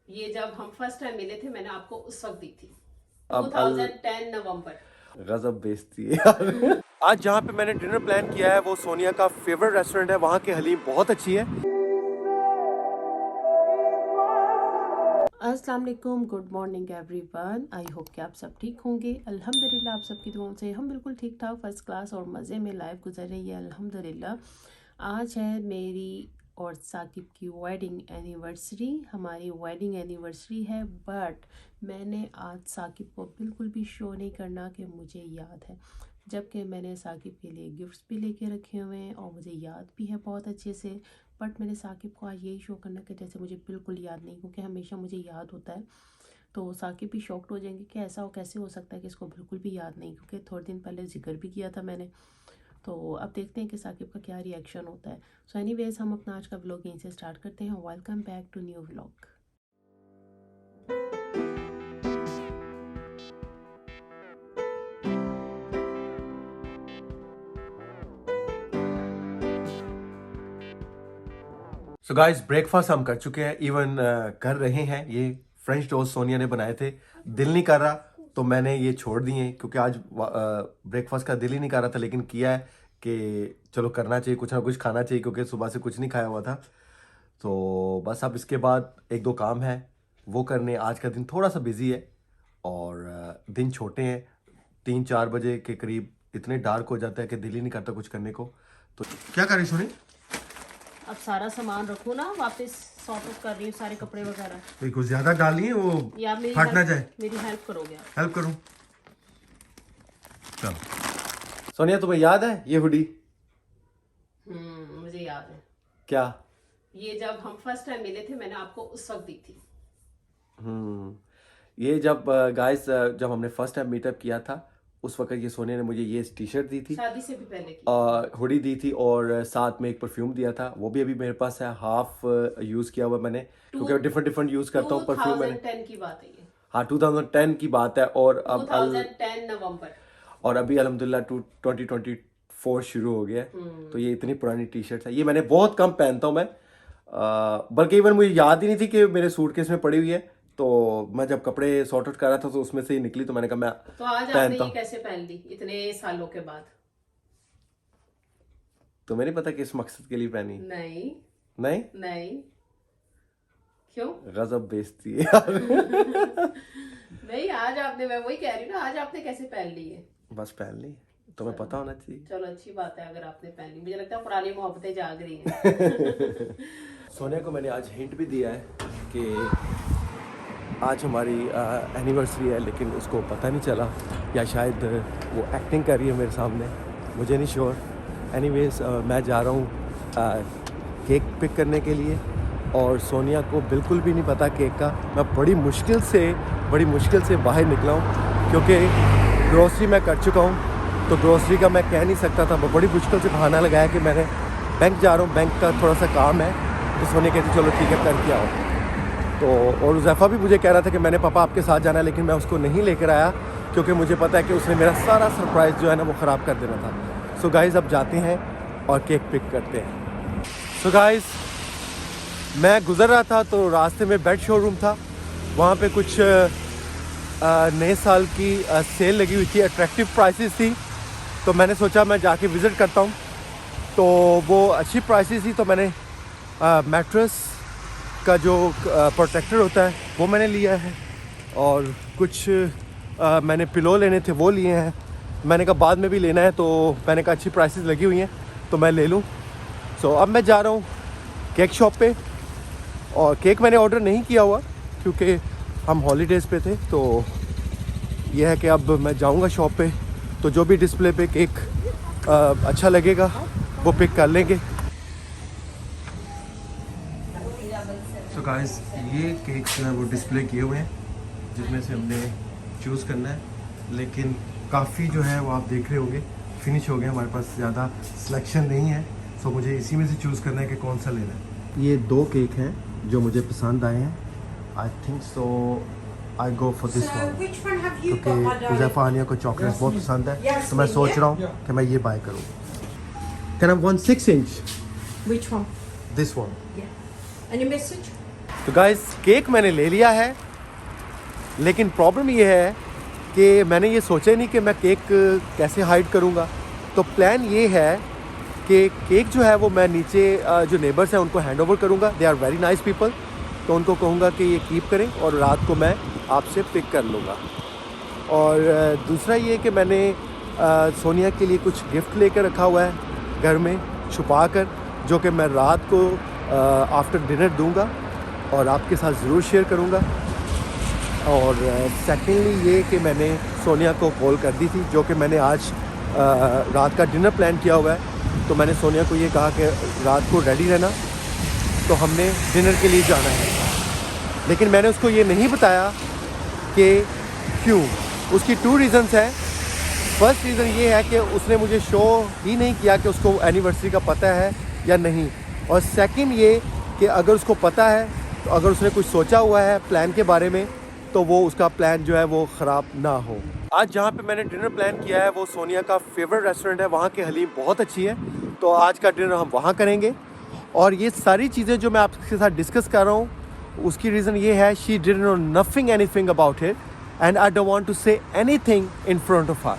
ये जब हम फर्स्ट टाइम मिले थे मैंने आपको उस वक्त दी थी, अब 2010 नवंबर। गजब बेइज्जती है यार। आज जहाँ पे मैंने डिनर प्लान किया है वो सोनिया का फेवरेट रेस्टोरेंट है। वहाँ की हलीम बहुत अच्छी है। अस्सलाम वालेकुम, good morning everyone. I hope कि आप सब ठीक होंगे। अल्हम्दुलिल्लाह आप सबकी दुआओं से हम बिल्कुल ठीक ठाक फर्स्ट क्लास और मज़े में लाइफ गुजर रही है अल्हम्दुलिल्लाह। आज है मेरी और साकिब की वेडिंग एनिवर्सरी। हमारी वेडिंग एनिवर्सरी है, बट मैंने आज साकिब को बिल्कुल भी शो नहीं करना कि मुझे याद है, जबकि मैंने साकिब के लिए गिफ्ट्स भी लेके रखे हुए हैं और मुझे याद भी है बहुत अच्छे से। बट मैंने साकिब को आज यही शो करना कि जैसे मुझे बिल्कुल याद नहीं, क्योंकि हमेशा मुझे याद होता है। तो साकिब भी शॉक्ड हो जाएंगे कि ऐसा कैसे हो सकता है कि इसको बिल्कुल भी याद नहीं, क्योंकि थोड़े दिन पहले जिक्र भी किया था मैंने। तो अब देखते हैं कि साकिब का क्या रिएक्शन होता है। सो एनीवेज हम अपना आज का व्लॉग यहीं से स्टार्ट करते हैं। Welcome back to new vlog. So guys, breakfast हम कर चुके हैं, इवन कर रहे हैं। ये फ्रेंच टोस्ट सोनिया ने बनाए थे। दिल नहीं कर रहा तो मैंने ये छोड़ दिए, क्योंकि आज ब्रेकफास्ट का दिल ही नहीं कर रहा था, लेकिन किया है कि चलो करना चाहिए, कुछ ना कुछ खाना चाहिए, क्योंकि सुबह से कुछ नहीं खाया हुआ था। तो बस अब इसके बाद एक दो काम है वो करने। आज का दिन थोड़ा सा बिजी है और दिन छोटे हैं। 3-4 बजे के करीब इतने डार्क हो जाता है कि दिल ही नहीं करता कुछ करने को। तो क्या कर रही सोनी? अब सारा सामान रखो ना, वापस सॉर्ट आउट कर रही हूँ सारे कपड़े वगैरह। तो कुछ ज्यादा डाली है वो या फट ना जाए। मेरी हेल्प करोगे आप? हेल्प करूं? चलो। सोनिया, तुम्हें याद है ये हुडी? मुझे याद है। क्या? ये जब हम फर्स्ट टाइम मिले थे मैंने आपको उस वक्त दी थी। ये जब गाइस जब हमने फर्स्ट टाइम मीटअप किया था उस वक्त ये सोनिया ने मुझे ये टी शर्ट दी थी, शादी से भी पहले की। हुडी दी थी, और साथ में एक परफ्यूम दिया था। वो भी अभी मेरे पास है, हाफ यूज किया हुआ मैंने, क्योंकि डिफरेंट डिफरेंट यूज करता हूँ परफ्यूम मैंने। 2010 की बात है ये। हाँ, 2010 की बात है। और अब 2010 नवंबर। और अभी अल्हम्दुलिल्लाह 2024 शुरू हो गया है। तो ये इतनी पुरानी टी शर्ट है, ये मैंने बहुत कम पहनता हूँ मैं, बल्कि इवन मुझे याद ही नहीं थी कि मेरे सूटकेस में पड़ी हुई है। तो मैं जब कपड़े सॉर्ट आउट कर रहा था तो उसमें से ही निकली, तो मैंने कहा मैं तो आज आपने ये कैसे पहन ली इतने सालों के बाद? तुम्हें नहीं पता किस मकसद के लिए पहनी? नहीं नहीं नहीं, क्यों? गजब बेइज्जती है यार। नहीं, आज आपने, मैं वही कह रही हूँ ना, आज आपने कैसे पहन ली है? बस पहन ली, तुम्हें पता होना चाहिए। चलो अच्छी बात है अगर आपने पहन ली। मुझे लगता है पुरानी मोहब्बतें जाग रही हैं। सोनिया को मैंने आज हिंट भी दिया है कि आज हमारी एनिवर्सरी है, लेकिन उसको पता नहीं चला, या शायद वो एक्टिंग कर रही है मेरे सामने, मुझे नहीं श्योर। एनीवेज मैं जा रहा हूँ केक पिक करने के लिए, और सोनिया को बिल्कुल भी नहीं पता केक का। मैं बड़ी मुश्किल से बाहर निकला हूँ, क्योंकि ग्रोसरी मैं कर चुका हूँ। तो ग्रोसरी का मैं कह नहीं सकता था, बड़ी मुश्किल से बहाना लगाया कि मैंने बैंक जा रहा हूँ, बैंक का थोड़ा सा काम है। तो सोनिया कहती चलो ठीक है करके आओ। तो और उज़ैफ़ा भी मुझे कह रहा था कि मैंने पापा आपके साथ जाना है, लेकिन मैं उसको नहीं लेकर आया, क्योंकि मुझे पता है कि उसने मेरा सारा सरप्राइज़ जो है ना वो ख़राब कर देना था। सो गाइज़ अब जाते हैं और केक पिक करते हैं। सो गाइज़, मैं गुज़र रहा था तो रास्ते में बेड शोरूम था, वहाँ पे कुछ नए साल की सेल लगी हुई थी, अट्रैक्टिव प्राइसेस थी। तो मैंने सोचा मैं जाके विज़िट करता हूँ। तो वो अच्छी प्राइसेस थी, तो मैंने मैट्रेस का जो प्रोटेक्टर होता है वो मैंने लिया है, और कुछ मैंने पिलो लेने थे वो लिए हैं। मैंने कहा बाद में भी लेना है, तो मैंने कहा अच्छी प्राइसेस लगी हुई हैं तो मैं ले लूँ। सो अब मैं जा रहा हूँ केक शॉप पे, और केक मैंने ऑर्डर नहीं किया हुआ क्योंकि हम हॉलीडेज़ पे थे। तो यह है कि अब मैं जाऊँगा शॉप पे, तो जो भी डिस्प्ले पे केक अच्छा लगेगा वो पिक कर लेंगे। तो गाइस, ये केक जो है वो डिस्प्ले किए हुए हैं, जिसमें से हमने चूज़ करना है, लेकिन काफ़ी जो है वो आप देख रहे होंगे फिनिश हो गए। हमारे पास ज़्यादा सिलेक्शन नहीं है, तो मुझे इसी में से चूज़ करना है कि कौन सा लेना है। ये 2 केक हैं जो मुझे पसंद आए हैं। I think so I go for this one, क्योंकि उज़ैफ़ा आनिया को चॉकलेट बहुत पसंद है, तो मैं सोच रहा हूँ कि मैं ये बाय करूँ। Can I 1 6 inch? Which one? This one. Yeah. Any message? तो गाइस केक मैंने ले लिया है, लेकिन प्रॉब्लम ये है कि मैंने ये सोचा ही नहीं कि मैं केक कैसे हाइड करूँगा। तो प्लान ये है कि केक जो है वो मैं नीचे जो नेबर्स हैं उनको हैंड ओवर करूँगा। They are very nice people, तो उनको कहूँगा कि ये कीप करें और रात को मैं आपसे पिक कर लूँगा। और दूसरा ये कि मैंने सोनिया के लिए कुछ गिफ्ट लेकर रखा हुआ है घर में छुपा कर, जो कि मैं रात को आफ्टर डिनर दूँगा और आपके साथ ज़रूर शेयर करूँगा। और सेकेंडली ये कि मैंने सोनिया को कॉल कर दी थी, जो कि मैंने आज रात का डिनर प्लान किया हुआ है। तो मैंने सोनिया को ये कहा कि रात को रेडी रहना, तो हमने डिनर के लिए जाना है। लेकिन मैंने उसको ये नहीं बताया कि क्यों। उसकी 2 रीज़न्स हैं। फर्स्ट रीज़न ये है कि उसने मुझे शो ही नहीं किया कि उसको एनिवर्सरी का पता है या नहीं। और सेकंड ये कि अगर उसको पता है, तो अगर उसने कुछ सोचा हुआ है प्लान के बारे में, तो वो उसका प्लान जो है वो ख़राब ना हो। आज जहाँ पे मैंने डिनर प्लान किया है वो सोनिया का फेवरेट रेस्टोरेंट है, वहाँ की हलीम बहुत अच्छी है। तो आज का डिनर हम वहाँ करेंगे। और ये सारी चीज़ें जो मैं आपके साथ डिस्कस कर रहा हूँ, उसकी रीज़न ये है, she did no nothing anything about it and I don't want to say anything in front of her.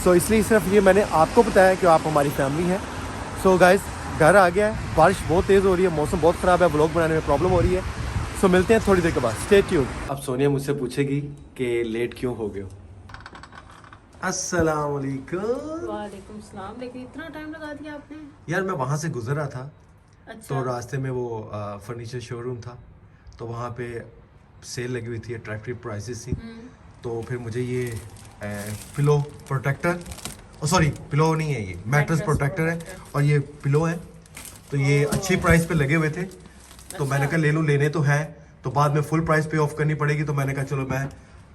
So इसलिए सिर्फ ये मैंने आपको बताया कि आप हमारी फैमिली हैं। सो गाइस घर आ गया है, बारिश बहुत तेज़ हो रही है, मौसम बहुत ख़राब है, व्लॉग बनाने में प्रॉब्लम हो रही है। सो मिलते हैं थोड़ी देर के बाद, स्टे ट्यून्ड। अब सोनिया मुझसे पूछेगी कि लेट क्यों हो गए हो। अस्सलाम वालेकुम। वालेकुम सलाम। लेकिन इतना टाइम लगा दिया आपने? यार मैं वहाँ से गुजर रहा था, अच्छा। तो रास्ते में वो फर्नीचर शोरूम था, तो वहाँ पे सेल लगी हुई थी, अट्रैक्टिव प्राइसेस थी। तो फिर मुझे ये पिलो प्रोटेक्टर, सॉरी पिलो नहीं है, ये मैट्रेस प्रोटेक्टर है और ये पिलो है। तो ये अच्छी प्राइस पे लगे हुए थे, तो मैंने कहा ले लूँ, लेने तो हैं, तो बाद में फुल प्राइस पे ऑफ करनी पड़ेगी। तो मैंने कहा चलो मैं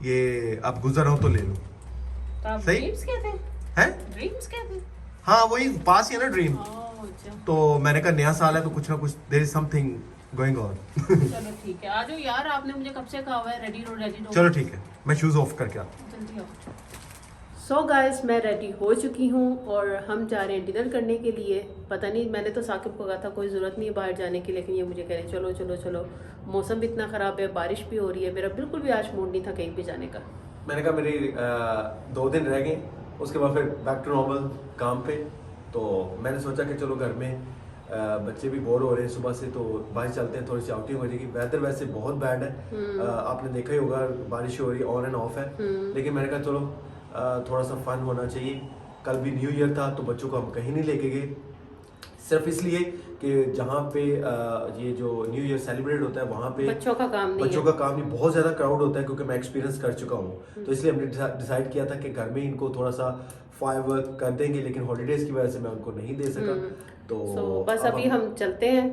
ये अब गुजर रहा हूँ तो ले लूँ। तो आप सही? ड्रीम्स क्या थे? हैं? ड्रीम्स क्या थे? हाँ वही पास ही है ना ड्रीम। ओह, अच्छा। तो मैंने कहा नया साल है तो कुछ ना कुछ there is something going on. चलो ठीक है, आ जाओ यार, आपने मुझे कब से कहा हुआ है रेडी रहो। चलो ठीक है, मैं शूज ऑफ करके आता हूँ। जल्दी आओ। सो गाइस मैं रेडी हो चुकी हूँ और हम जा रहे हैं डिनर करने के लिए। पता नहीं, मैंने तो साकिब को कहा था कोई ज़रूरत नहीं है बाहर जाने की, लेकिन ये मुझे कह रहे चलो चलो चलो। मौसम भी इतना ख़राब है, बारिश भी हो रही है, मेरा बिल्कुल भी आज मूड नहीं था कहीं भी जाने का। मैंने कहा मेरी 2 दिन रह गए, उसके बाद फिर बैक टू नॉर्मल काम पे। तो मैंने सोचा कि चलो घर में बच्चे भी बोर हो रहे हैं सुबह से, तो बाहर चलते हैं, थोड़ी सी आउटिंग हो जाएगी। वेदर वैसे बहुत बैड है, आपने देखा ही होगा, बारिश हो रही है, ऑन एंड ऑफ है। लेकिन मैंने कहा चलो थोड़ा सा फन होना चाहिए। कल भी न्यू ईयर था, तो बच्चों को हम कहीं नहीं लेके गए, सिर्फ इसलिए कि जहाँ पे ये जो न्यू ईयर सेलिब्रेट होता है वहाँ पे बच्चों का काम नहीं बच्चों का काम नहीं, बहुत ज़्यादा क्राउड होता है, क्योंकि मैं एक्सपीरियंस कर चुका हूँ। तो इसलिए हमने डिसाइड किया था कि घर में इनको थोड़ा सा फायरवर्क कर देंगे, लेकिन हॉलीडेज की वजह से मैं उनको नहीं दे सका। तो बस अभी हम चलते हैं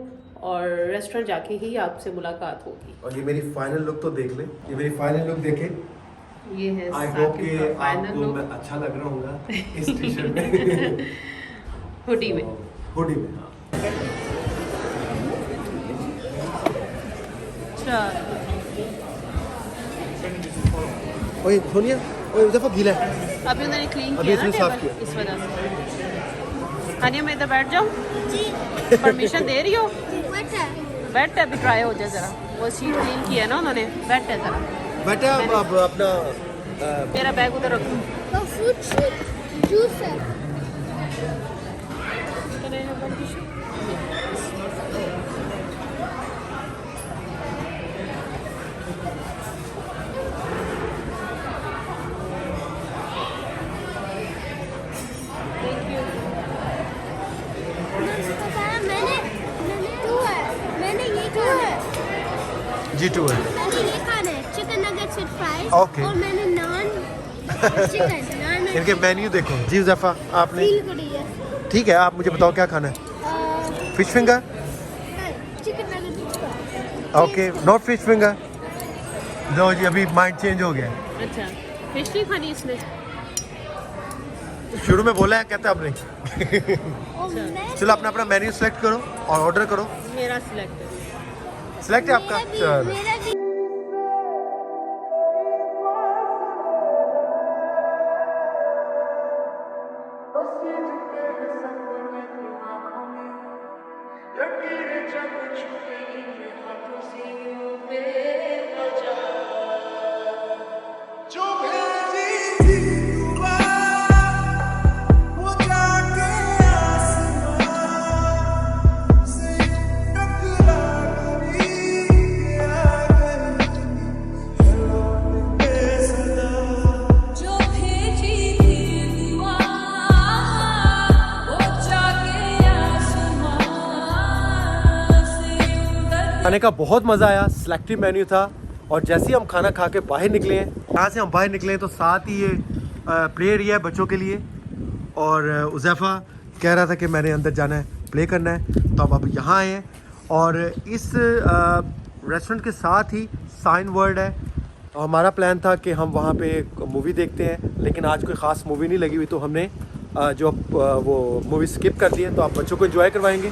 और रेस्टोरेंट जाके ही आपसे मुलाकात होगी। और ये मेरी फाइनल लुक तो देख ले, ये मेरी फाइनल लुक देखे। ये है आई होप साकिब कि का फाइनल आपको लुक मैं अच्छा लग रहा हूँ इस टी शर्ट में। हुडी में। हुडी में, हाँ। ओए सोनिया, ओए दफा गीला है। अभी उन्होंने क्लीन अभी किया ना इसने साफ टेबल, किया। इस वजह से। हानिया मैं इधर बैठ जाऊँ? जी परमिशन दे रही हो? बेटा बैठ, अभी ट्राई हो जाए ज़रा। वो सीट क्लीन की है ना उन्होंने, बैठ है ज़रा। बेटा अब अपना मेरा बैग उधर रखो। वो फ्रूट जूस है बताया मैंने टू है मैंने ये खाना है G2 है। मैंने ये खाना है chicken nuggets with fries Okay. और मैंने नान चिकन नान इनके मेन्यू देखो जी ज़फ़ा, आपने फील करी है ठीक है, आप मुझे बताओ क्या खाना है। Fish finger, chicken nuggets with fries okay, not fish finger. लो जी, अभी माइंड चेंज हो गया। अच्छा, फिश नहीं खानी इसने? शुरू में बोला है, कहता अब नहीं। और मैं चलो अपना अपना मेन्यू सेलेक्ट करो और ऑर्डर करो। मेरा सिलेक्ट है। सिलेक्ट है आपका? चलो मेरा भी खाने का बहुत मज़ा आया, सिलेक्टिव मेन्यू था। और जैसे ही हम खाना खा के बाहर निकले हैं, यहाँ से हम बाहर निकले हैं तो साथ ही ये प्ले एरिया है बच्चों के लिए। और उज़ैफ़ा कह रहा था कि मैंने अंदर जाना है, प्ले करना है, तो हम अब यहाँ आए हैं। और इस रेस्टोरेंट के साथ ही साइन वर्ल्ड है। और हमारा प्लान था कि हम वहाँ पे मूवी देखते हैं, लेकिन आज कोई ख़ास मूवी नहीं लगी हुई, तो हमने वो मूवी स्किप कर दी है। तो आप बच्चों को एंजॉय करवाएंगे।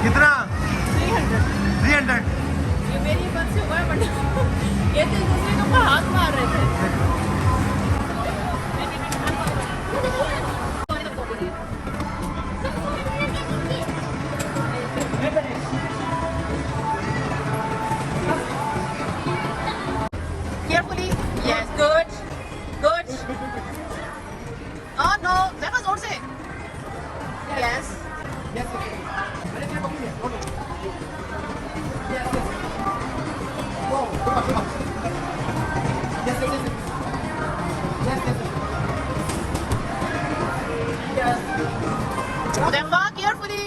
कितना? 300। ये मेरी बात से हुआ है, बट ये तो दूसरे को हाथ मार रहे थे। Carefully. Yes, good. Good. Oh no, that was also. Yes. Udaifa, carefully.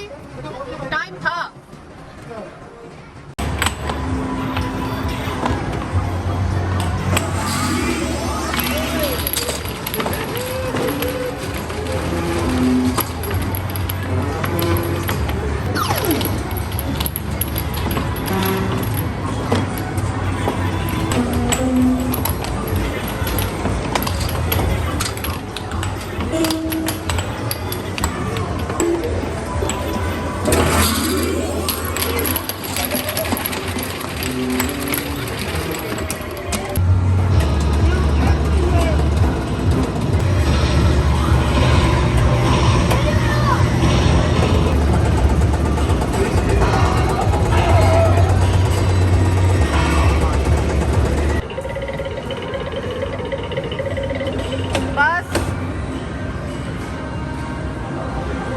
Time था.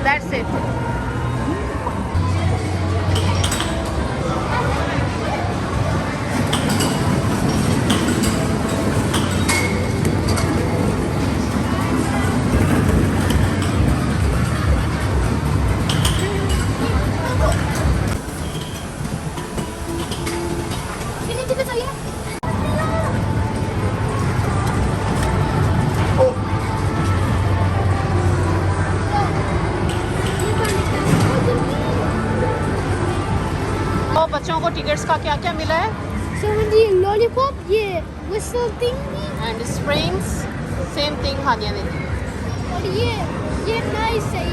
That's it. तो बच्चों को टिकट्स का क्या क्या मिला है? 70 lollipop, ये whistle thingy, and springs same thing Haniya ने दी। और ये nice है,